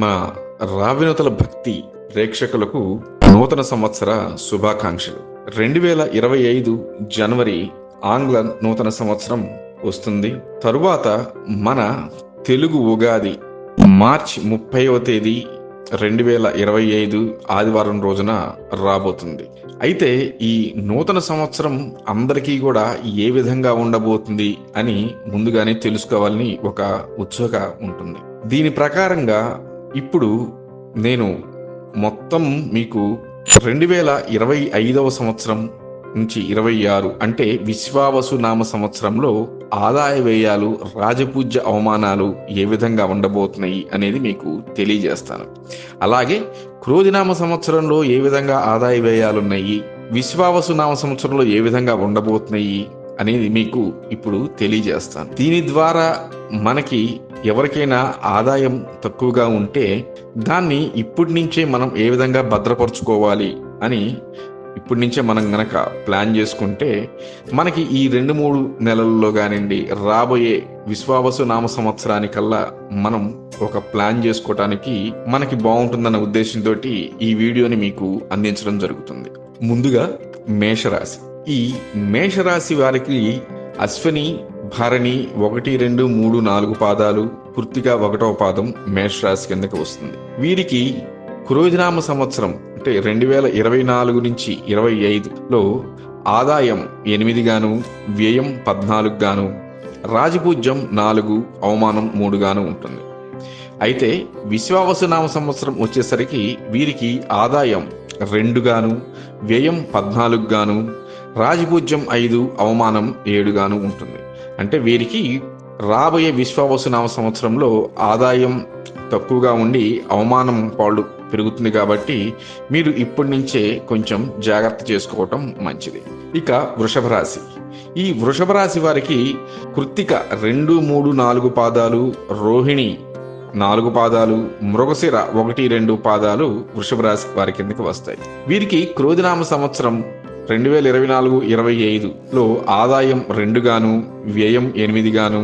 మా రావినతుల భక్తి ప్రేక్షకులకు నూతన సంవత్సర శుభాకాంక్షలు. 2025 జనవరి ఆంగ్ల నూతన సంవత్సరం వస్తుంది. తరువాత మన తెలుగు ఉగాది మార్చి 30వ తేదీ 2025 ఆదివారం రోజున రాబోతుంది. అయితే ఈ నూతన సంవత్సరం అందరికీ కూడా ఏ విధంగా ఉండబోతుంది అని ముందుగానే తెలుసుకోవాలని ఒక ఉత్సుక ఉంటుంది. దీని ప్రకారంగా ఇప్పుడు నేను మొత్తం మీకు 2025వ సంవత్సరం నుంచి 26 అంటే విశ్వావసు నామ సంవత్సరంలో ఆదాయ వ్యయాలు, రాజపూజ్య అవమానాలు ఏ విధంగా ఉండబోతున్నాయి అనేది మీకు తెలియజేస్తాను. అలాగే క్రోధినామ సంవత్సరంలో ఏ విధంగా ఆదాయ వ్యయాలు ఉన్నాయి, విశ్వావసు నామ సంవత్సరంలో ఏ విధంగా ఉండబోతున్నాయి అనేది మీకు ఇప్పుడు తెలియజేస్తాను. దీని ద్వారా మనకి ఎవరికైనా ఆదాయం తక్కువగా ఉంటే దాన్ని ఇప్పటి నుంచే మనం ఏ విధంగా భద్రపరుచుకోవాలి అని ఇప్పటి నుంచే మనం గనక ప్లాన్ చేసుకుంటే మనకి ఈ 2-3 నెలల్లో కానివ్వండి, రాబోయే విశ్వావసు నామ సంవత్సరానికల్లా మనం ఒక ప్లాన్ చేసుకోవటానికి మనకి బాగుంటుందన్న ఉద్దేశంతో ఈ వీడియోని మీకు అందించడం జరుగుతుంది. ముందుగా మేషరాశి. ఈ మేషరాశి వారికి అశ్విని, భరణి 1, 2, 3, 4 పాదాలు, కృత్తిక 1వ పాదం మేషరాశి కిందకి వస్తుంది. వీరికి క్రోధినామ సంవత్సరం అంటే 2024 నుంచి 25లో ఆదాయం 8 గాను, వ్యయం 14 గాను, రాజపూజ్యం 4, అవమానం 3 గాను ఉంటుంది. అయితే విశ్వావసు నామ సంవత్సరం వచ్చేసరికి వీరికి ఆదాయం 2 గాను, వ్యయం 14 గాను, రాజపూజ్యం 5, అవమానం 7 గాను ఉంటుంది. అంటే వీరికి రాబోయే విశ్వావసు నామ సంవత్సరంలో ఆదాయం తక్కువగా ఉండి అవమానం పాళ్ళు పెరుగుతుంది. కాబట్టి మీరు ఇప్పటి నుంచే కొంచెం జాగ్రత్త చేసుకోవటం మంచిది. ఇక వృషభ రాశి. ఈ వృషభ రాశి వారికి కృత్తిక 2, 3, 4 పాదాలు, రోహిణి 4 పాదాలు, మృగశిర 1, 2 పాదాలు వృషభ రాశి వారి కిందకి వస్తాయి. వీరికి క్రోధినామ సంవత్సరం 2024-25లో ఆదాయం 2 గాను, వ్యయం 8 గాను,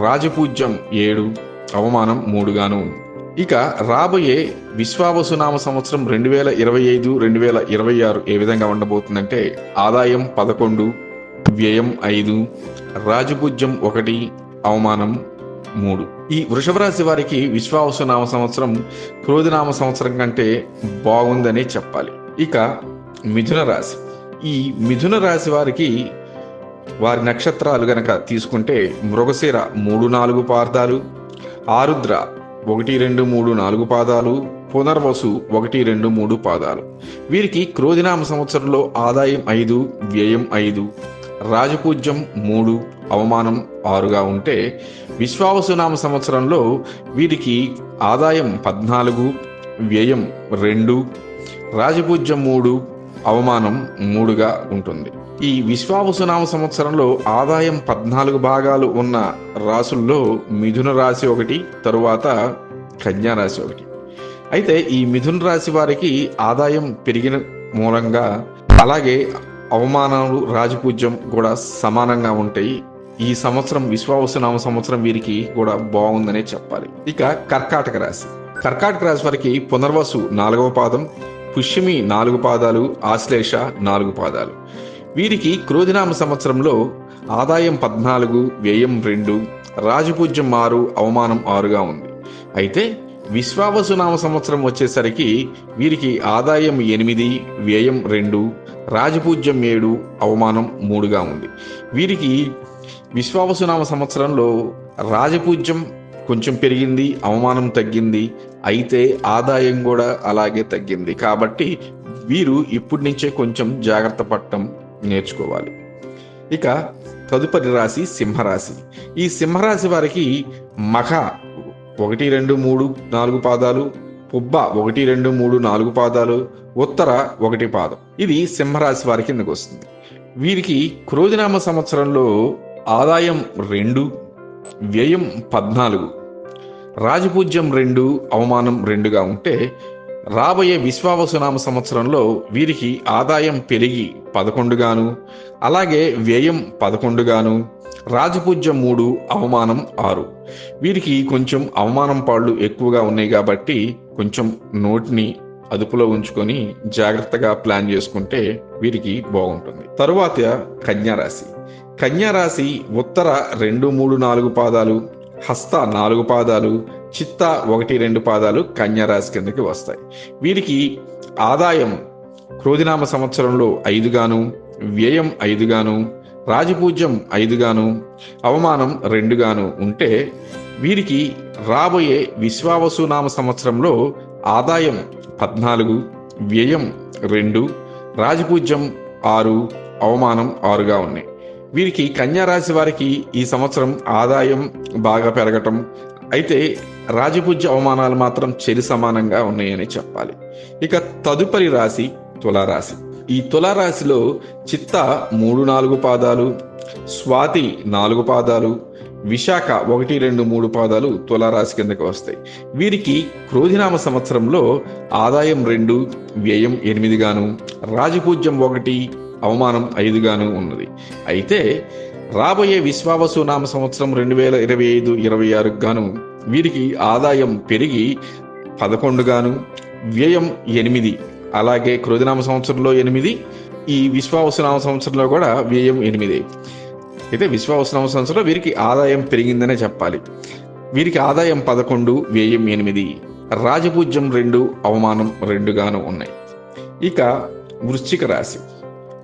రాజపూజ్యం 7, అవమానం 3 గాను. ఇక రాబోయే విశ్వావసు నామ సంవత్సరం 2025-2026 ఏ విధంగా ఉండబోతుందంటే ఆదాయం 11, వ్యయం 5, రాజపూజ్యం 1, అవమానం 3. ఈ వృషభ రాశి వారికి విశ్వావసు నామ సంవత్సరం క్రోధినామ సంవత్సరం కంటే బాగుందనే చెప్పాలి. ఇక మిథున రాశి. ఈ మిథున రాశి వారికి వారి నక్షత్రాలు గనక తీసుకుంటే మృగశిర 3, 4 పాదాలు, ఆరుద్ర 1, 2, 3, 4 పాదాలు, పునర్వసు 1, 2, 3 పాదాలు. వీరికి క్రోధినామ సంవత్సరంలో ఆదాయం 5, వ్యయం 5, రాజపూజ్యం 3, అవమానం 6గా ఉంటే విశ్వావసు నామ సంవత్సరంలో వీరికి ఆదాయం 14, వ్యయం 2, రాజపూజ్యం 3, అవమానం 3గా ఉంటుంది. ఈ విశ్వావసు నామ సంవత్సరంలో ఆదాయం 14 భాగాలు ఉన్న రాసుల్లో మిథున రాశి 1, తరువాత కన్యా రాశి 1. అయితే ఈ మిథున రాశి వారికి ఆదాయం పెరిగిన మూలంగా అలాగే అవమానాలు, రాజపూజ్యం కూడా సమానంగా ఉంటాయి. ఈ సంవత్సరం విశ్వావసు నామ సంవత్సరం వీరికి కూడా బాగుందనే చెప్పాలి. ఇక కర్కాటక రాశి. కర్కాటక రాశి వారికి పునర్వసు 4వ పాదం, పుష్యమి 4 పాదాలు, ఆశ్లేష 4 పాదాలు. వీరికి క్రోధినామ సంవత్సరంలో ఆదాయం 14, వ్యయం 2, రాజపూజ్యం 6, అవమానం 6గా ఉంది. అయితే విశ్వావసు నామ సంవత్సరం వచ్చేసరికి వీరికి ఆదాయం 8, వ్యయం 2, రాజపూజ్యం 7, అవమానం 3గా ఉంది. వీరికి విశ్వావసు నామ సంవత్సరంలో రాజపూజ్యం కొంచెం పెరిగింది, అవమానం తగ్గింది, అయితే ఆదాయం కూడా అలాగే తగ్గింది. కాబట్టి వీరు ఇప్పటి నుంచే కొంచెం జాగ్రత్త పడటం నేర్చుకోవాలి. ఇక తదుపరి రాశి సింహరాశి. ఈ సింహరాశి వారికి మఖ 1, 2, 3, 4 పాదాలు, పుబ్బ 1, 2, 3, 4 పాదాలు, ఉత్తర 1 పాదం. ఇది సింహరాశి వారి కిందకు వస్తుంది. వీరికి క్రోధినామ సంవత్సరంలో ఆదాయం 2, వ్యయం 14, రాజపూజ్యం 2, అవమానం 2గా ఉంటే రాబోయే విశ్వావసు నామ సంవత్సరంలో వీరికి ఆదాయం పెరిగి 11 గాను, అలాగే వ్యయం 11 గాను, రాజపూజ్యం 3, అవమానం 6. వీరికి కొంచెం అవమానం పాళ్ళు ఎక్కువగా ఉన్నాయి కాబట్టి కొంచెం నోటిని అదుపులో ఉంచుకొని జాగ్రత్తగా ప్లాన్ చేసుకుంటే వీరికి బాగుంటుంది. తరువాత కన్యారాశి. కన్యారాశి ఉత్తర 2, 3, 4 పాదాలు, హస్త 4 పాదాలు, చిత్త 1, 2 పాదాలు కన్యారాశి కిందకి వస్తాయి. వీరికి ఆదాయం క్రోధినామ సంవత్సరంలో 5 గాను, వ్యయం 5 గాను, రాజపూజ్యం 5 గాను, అవమానం 2 గాను ఉంటే వీరికి రాబోయే విశ్వావసునామ సంవత్సరంలో ఆదాయం 14, వ్యయం 2, రాజపూజ్యం 6, అవమానం 6గా ఉన్నాయి. వీరికి కన్యారాశి వారికి ఈ సంవత్సరం ఆదాయం బాగా పెరగటం, అయితే రాజపూజ్య అవమానాలు మాత్రం చెరి సమానంగా ఉన్నాయని చెప్పాలి. ఇక తదుపరి రాశి తులారాశి. ఈ తులారాశిలో చిత్త 3, 4 పాదాలు, స్వాతి 4 పాదాలు, విశాఖ 1, 2, 3 పాదాలు తులారాశి కిందకి వస్తాయి. వీరికి క్రోధినామ సంవత్సరంలో ఆదాయం 2, వ్యయం 8 గాను, రాజపూజ్యం 1, అవమానం 5 గాను ఉన్నది. అయితే రాబోయే విశ్వావసునామ సంవత్సరం 2025-26 గాను వీరికి ఆదాయం పెరిగి 11 గాను, వ్యయం 8, అలాగే క్రోధినామ సంవత్సరంలో 8, ఈ విశ్వావసునామ సంవత్సరంలో కూడా వ్యయం 8. అయితే విశ్వావసునామ సంవత్సరంలో వీరికి ఆదాయం పెరిగిందనే చెప్పాలి. వీరికి ఆదాయం 11, వ్యయం 8, రాజపూజ్యం 2, అవమానం 2 గాను ఉన్నాయి. ఇక వృశ్చిక రాశి.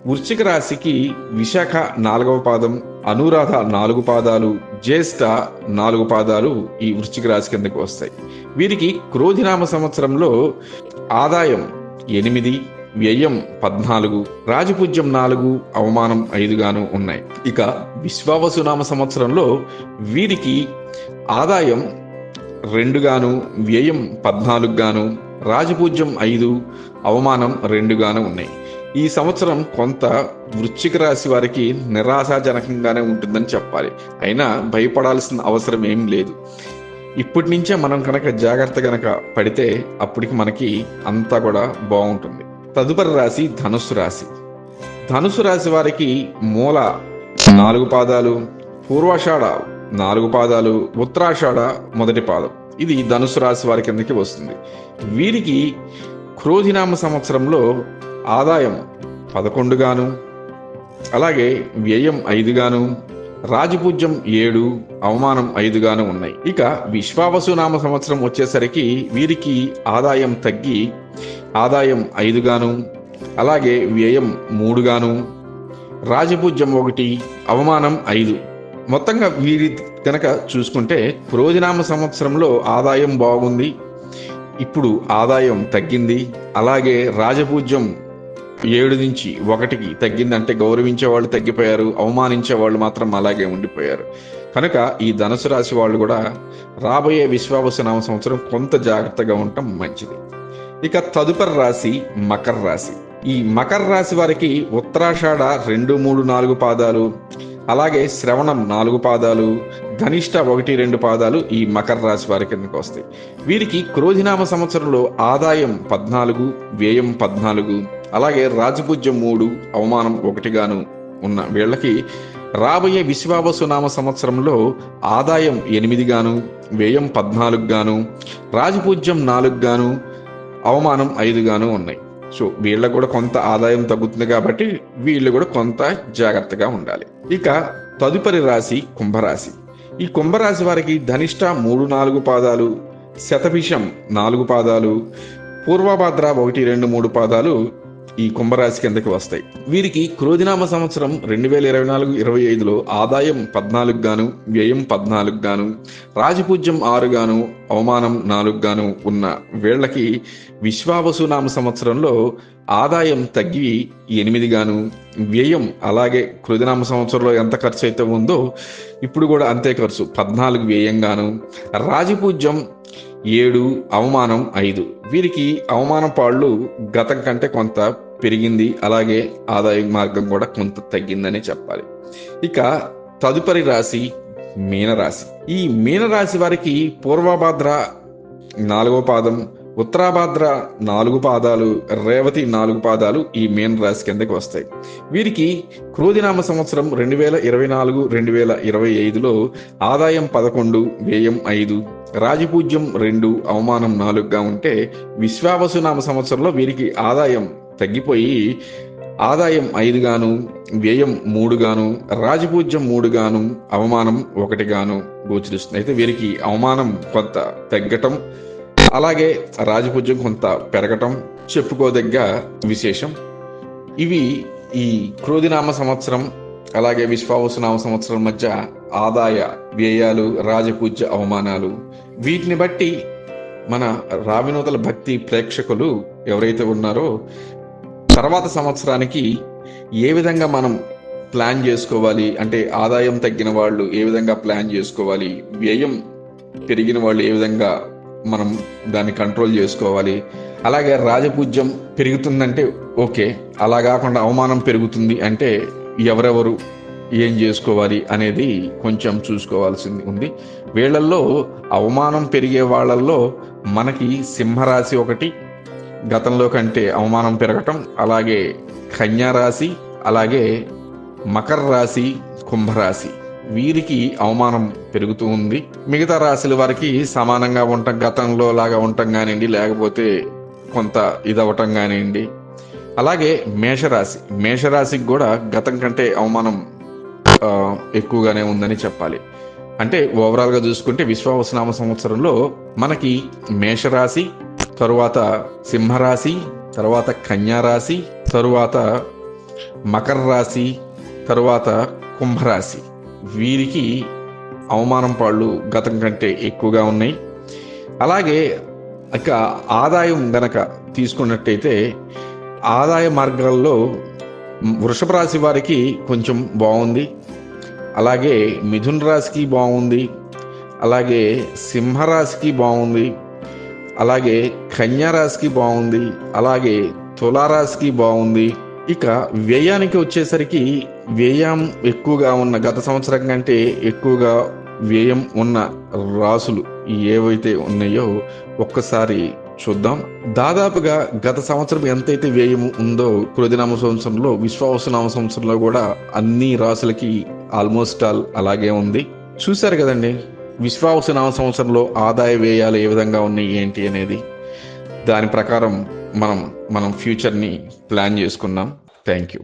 వృశ్చిక రాశికి విశాఖ 4వ పాదం, అనురాధ 4 పాదాలు, జ్యేష్ఠ 4 పాదాలు ఈ వృశ్చిక రాశి కిందకి వస్తాయి. వీరికి క్రోధినామ సంవత్సరంలో ఆదాయం 8, వ్యయం 14, రాజపూజ్యం 4, అవమానం 5 గాను ఉన్నాయి. ఇక విశ్వావసునామ సంవత్సరంలో వీరికి ఆదాయం 2 గాను, వ్యయం 14 గాను, రాజపూజ్యం 5, అవమానం 2 గాను ఉన్నాయి. ఈ సంవత్సరం కొంత వృశ్చిక రాశి వారికి నిరాశాజనకంగానే ఉంటుందని చెప్పాలి. అయినా భయపడాల్సిన అవసరం ఏం లేదు. ఇప్పటి నుంచే మనం కనుక జాగ్రత్త కనుక పడితే అప్పటికి మనకి అంతా కూడా బాగుంటుంది. తదుపరి రాశి ధనుస్సు రాశి. ధనుస్సు రాశి వారికి మూల 4 పాదాలు, పూర్వాషాఢ 4 పాదాలు, ఉత్తరాషాఢ 1 పాదం. ఇది ధనుస్సు రాశి వారి కిందకి వస్తుంది. వీరికి క్రోధినామ సంవత్సరంలో ఆదాయం 11 గాను, అలాగే వ్యయం 5 గాను, రాజపూజ్యం 7, అవమానం 5 గాను ఉన్నాయి. ఇక విశ్వావసునామ సంవత్సరం వచ్చేసరికి వీరికి ఆదాయం తగ్గి ఆదాయం 5 గాను, అలాగే వ్యయం 3 గాను, రాజపూజ్యం 1, అవమానం 5. మొత్తంగా వీరి కనుక చూసుకుంటే క్రోధినామ సంవత్సరంలో ఆదాయం బాగుంది, ఇప్పుడు ఆదాయం తగ్గింది, అలాగే రాజపూజ్యం 7 నుంచి 1కి తగ్గింది. అంటే గౌరవించే వాళ్ళు తగ్గిపోయారు, అవమానించే వాళ్ళు మాత్రం అలాగే ఉండిపోయారు. కనుక ఈ ధనుసు రాశి వాళ్ళు కూడా రాబోయే విశ్వావసునామ సంవత్సరం కొంత జాగ్రత్తగా ఉండటం మంచిది. ఇక తదుపరి రాశి మకర రాశి. ఈ మకర రాశి వారికి ఉత్తరాషాఢ 2, 3, 4 పాదాలు, అలాగే శ్రవణం 4 పాదాలు, ధనిష్ట 1, 2 పాదాలు ఈ మకర రాశి వారి కిందకి వస్తాయి. వీరికి క్రోధినామ సంవత్సరంలో ఆదాయం 14, వ్యయం 14, అలాగే రాజపూజ్యం 3, అవమానం 1 గాను ఉన్న వీళ్ళకి రాబోయే విశ్వావసునామ సంవత్సరంలో ఆదాయం 8 గాను, వ్యయం 14 గాను, రాజపూజ్యం 4 గాను, అవమానం 5 గాను ఉన్నాయి. సో వీళ్ళకు కూడా కొంత ఆదాయం తగ్గుతుంది కాబట్టి వీళ్ళు కూడా కొంత జాగ్రత్తగా ఉండాలి. ఇక తదుపరి రాశి కుంభరాశి. ఈ కుంభరాశి వారికి ధనిష్ట 3, 4 పాదాలు, శతభిషం 4 పాదాలు, పూర్వభద్ర 1, 2, 3 పాదాలు ఈ కుంభరాశి కిందకి వస్తాయి. వీరికి క్రోధినామ సంవత్సరం 2024-25లో ఆదాయం 14 గాను, వ్యయం 14 గాను, రాజపూజ్యం 6 గాను, అవమానం 4 గాను ఉన్న వీళ్ళకి విశ్వావసునామ సంవత్సరంలో ఆదాయం తగ్గి 8 గాను, వ్యయం అలాగే క్రోధినామ సంవత్సరంలో ఎంత ఖర్చు అయితే ఉందో ఇప్పుడు కూడా అంతే ఖర్చు 14 వ్యయంగాను, రాజపూజ్యం 7, అవమానం 5. వీరికి అవమాన పాళ్ళు గతం కంటే కొంత పెరిగింది, అలాగే ఆదాయ మార్గం కూడా కొంత తగ్గిందని చెప్పాలి. ఇక తదుపరి రాశి మీనరాశి. ఈ మీనరాశి వారికి పూర్వభద్ర 4వ పాదం, ఉత్తరాభాద్ర 4 పాదాలు, రేవతి 4 పాదాలు ఈ మీన రాశి కిందకి వస్తాయి. వీరికి క్రోధినామ సంవత్సరం 2024-2025లో ఆదాయం 11, వ్యయం 5, రాజపూజ్యం 2, అవమానం 4గా ఉంటే, విశ్వావసునామ సంవత్సరంలో వీరికి ఆదాయం తగ్గిపోయి ఆదాయం 5 గాను, వ్యయం 3 గాను, రాజపూజ్యం 3 గాను, అవమానం 1 గాను గోచరిస్తుంది. అయితే వీరికి అవమానం కొంత తగ్గటం, అలాగే రాజపూజ్యం కొంత పెరగటం చెప్పుకోదగ్గ విశేషం. ఇవి ఈ క్రోధినామ సంవత్సరం అలాగే విశ్వావసునామ సంవత్సరం మధ్య ఆదాయ వ్యయాలు, రాజపూజ్య అవమానాలు. వీటిని బట్టి మన రావినూతల భక్తి ప్రేక్షకులు ఎవరైతే ఉన్నారో తర్వాత సంవత్సరానికి ఏ విధంగా మనం ప్లాన్ చేసుకోవాలి, అంటే ఆదాయం తగ్గిన వాళ్ళు ఏ విధంగా ప్లాన్ చేసుకోవాలి, వ్యయం పెరిగిన వాళ్ళు ఏ విధంగా మనం దాన్ని కంట్రోల్ చేసుకోవాలి, అలాగే రాజపూజ్యం పెరుగుతుందంటే ఓకే, అలా కాకుండా అవమానం పెరుగుతుంది అంటే ఎవరెవరు ఏం చేసుకోవాలి అనేది కొంచెం చూసుకోవాల్సింది ఉంది. వీళ్ళల్లో అవమానం పెరిగే వాళ్ళల్లో మనకి సింహరాశి ఒకటి, గతంలో కంటే అవమానం పెరగటం, అలాగే కన్యా రాశి, అలాగే మకర రాశి, కుంభరాశి వీరికి అవమానం పెరుగుతూ ఉంది. మిగతా రాశుల వారికి సమానంగా ఉండటం, గతంలో లాగా ఉండటం కానివ్వండి, లేకపోతే కొంత ఇదవటం కానివ్వండి. అలాగే మేషరాశికి కూడా గతం కంటే అవమానం ఎక్కువగానే ఉందని చెప్పాలి. అంటే ఓవరాల్గా చూసుకుంటే విశ్వావసునామ సంవత్సరంలో మనకి మేషరాశి, తరువాత సింహరాశి, తరువాత కన్యా రాశి, తరువాత మకర రాశి, తరువాత కుంభరాశి వీరికి అవమానం పాళ్ళు గతం కంటే ఎక్కువగా ఉన్నాయి. అలాగే ఇక ఆదాయం గనక తీసుకున్నట్టయితే ఆదాయ మార్గాల్లో వృషభ రాశి వారికి కొంచెం బాగుంది, అలాగే మిథున రాశికి బాగుంది, అలాగే సింహరాశికి బాగుంది, అలాగే కన్యా రాశికి బాగుంది, అలాగే తులారాశికి బాగుంది. ఇక వ్యయానికి వచ్చేసరికి వ్యయం ఎక్కువగా ఉన్న, గత సంవత్సరం కంటే ఎక్కువగా వ్యయం ఉన్న రాసులు ఏవైతే ఉన్నాయో ఒక్కసారి చూద్దాం. దాదాపుగా గత సంవత్సరం ఎంతైతే వ్యయం ఉందో క్రోధినామ సంవత్సరంలో, విశ్వావసునామ సంవత్సరంలో కూడా అన్ని రాసులకి ఆల్మోస్ట్ ఆల్ అలాగే ఉంది. చూశారు కదండి విశ్వావసునామ సంవత్సరంలో ఆదాయ వ్యయాలు ఏ విధంగా ఉన్నాయి ఏంటి అనేది. దాని ప్రకారం మనం ఫ్యూచర్ని ప్లాన్ చేసుకున్నాం. Thank you.